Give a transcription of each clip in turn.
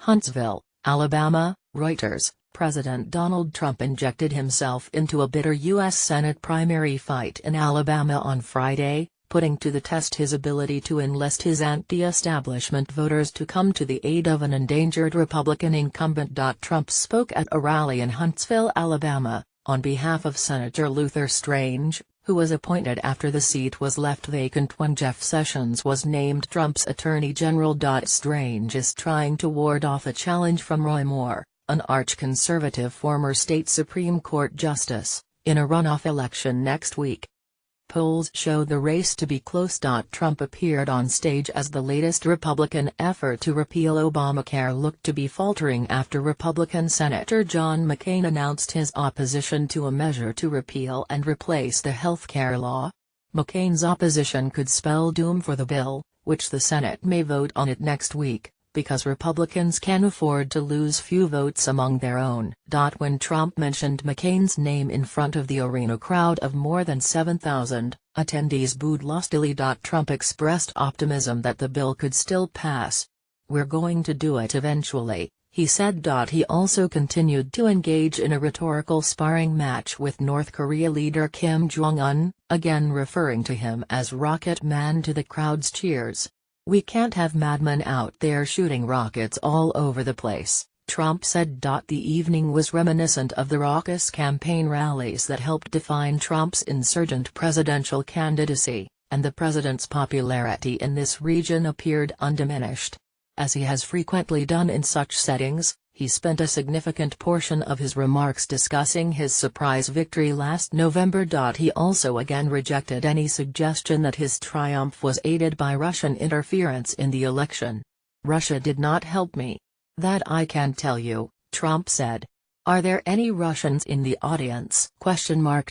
Huntsville, Alabama, Reuters. President Donald Trump injected himself into a bitter U.S. Senate primary fight in Alabama on Friday, putting to the test his ability to enlist his anti-establishment voters to come to the aid of an endangered Republican incumbent. Trump spoke at a rally in Huntsville, Alabama, on behalf of Senator Luther Strange, who was appointed after the seat was left vacant when Jeff Sessions was named Trump's Attorney General. Strange is trying to ward off a challenge from Roy Moore, an arch-conservative former state Supreme Court justice, in a runoff election next week. Polls show the race to be close. Trump appeared on stage as the latest Republican effort to repeal Obamacare looked to be faltering after Republican Senator John McCain announced his opposition to a measure to repeal and replace the health care law. McCain's opposition could spell doom for the bill, which the Senate may vote on it next week, because Republicans can afford to lose few votes among their own. When Trump mentioned McCain's name in front of the arena crowd of more than 7,000, attendees booed lustily. Trump expressed optimism that the bill could still pass. "We're going to do it eventually," he said. He also continued to engage in a rhetorical sparring match with North Korea leader Kim Jong-un, again referring to him as Rocket Man to the crowd's cheers. "We can't have madmen out there shooting rockets all over the place," Trump said. The evening was reminiscent of the raucous campaign rallies that helped define Trump's insurgent presidential candidacy, and the president's popularity in this region appeared undiminished. As he has frequently done in such settings, he spent a significant portion of his remarks discussing his surprise victory last November. He also again rejected any suggestion that his triumph was aided by Russian interference in the election. "Russia did not help me. That I can tell you," Trump said. "Are there any Russians in the audience?"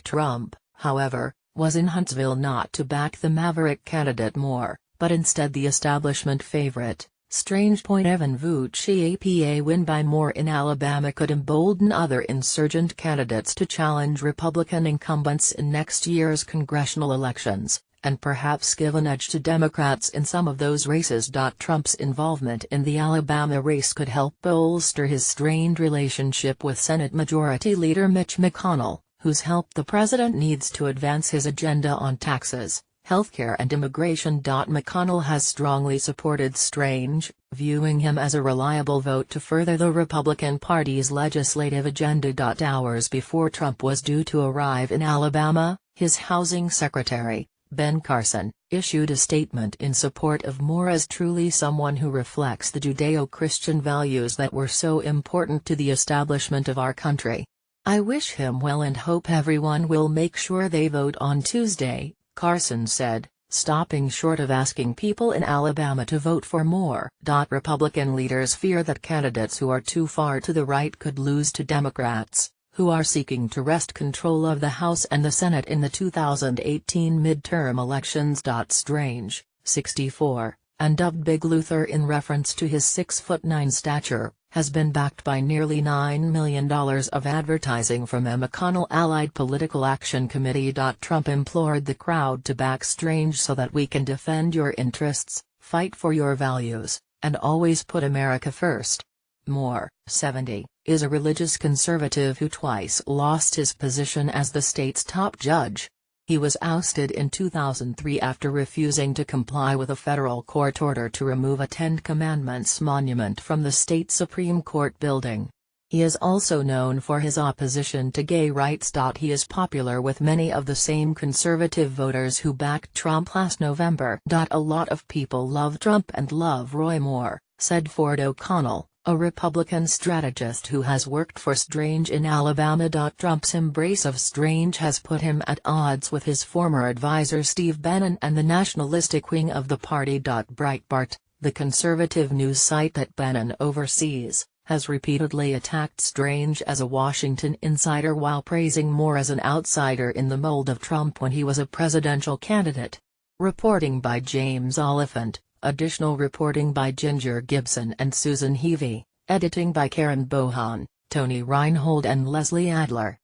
Trump, however, was in Huntsville not to back the maverick candidate Moore, but instead the establishment favorite. Strange. Evan Vucci. A win by Moore in Alabama could embolden other insurgent candidates to challenge Republican incumbents in next year's congressional elections, and perhaps give an edge to Democrats in some of those races. Trump's involvement in the Alabama race could help bolster his strained relationship with Senate Majority Leader Mitch McConnell, whose help the president needs to advance his agenda on taxes, healthcare and immigration. McConnell has strongly supported Strange, viewing him as a reliable vote to further the Republican Party's legislative agenda. Hours before Trump was due to arrive in Alabama, his housing secretary, Ben Carson, issued a statement in support of Moore as truly someone who reflects the Judeo-Christian values that were so important to the establishment of our country. "I wish him well and hope everyone will make sure they vote on Tuesday," Carson said, stopping short of asking people in Alabama to vote for Moore. Republican leaders fear that candidates who are too far to the right could lose to Democrats, who are seeking to wrest control of the House and the Senate in the 2018 midterm elections. Strange, 64, and dubbed Big Luther in reference to his 6'9" stature, has been backed by nearly $9 million of advertising from a McConnell-allied Political Action Committee. Trump implored the crowd to back Strange so that we can defend your interests, fight for your values, and always put America first. Moore, 70, is a religious conservative who twice lost his position as the state's top judge. He was ousted in 2003 after refusing to comply with a federal court order to remove a Ten Commandments monument from the state Supreme Court building. He is also known for his opposition to gay rights. He is popular with many of the same conservative voters who backed Trump last November. "A lot of people love Trump and love Roy Moore," said Ford O'Connell, a Republican strategist who has worked for Strange in Alabama. Trump's embrace of Strange has put him at odds with his former advisor Steve Bannon and the nationalistic wing of the party. Breitbart, the conservative news site that Bannon oversees, has repeatedly attacked Strange as a Washington insider while praising Moore as an outsider in the mold of Trump when he was a presidential candidate. Reporting by James Oliphant. Additional reporting by Ginger Gibson and Susan Heavey, editing by Karen Bohan, Tony Reinhold and Leslie Adler.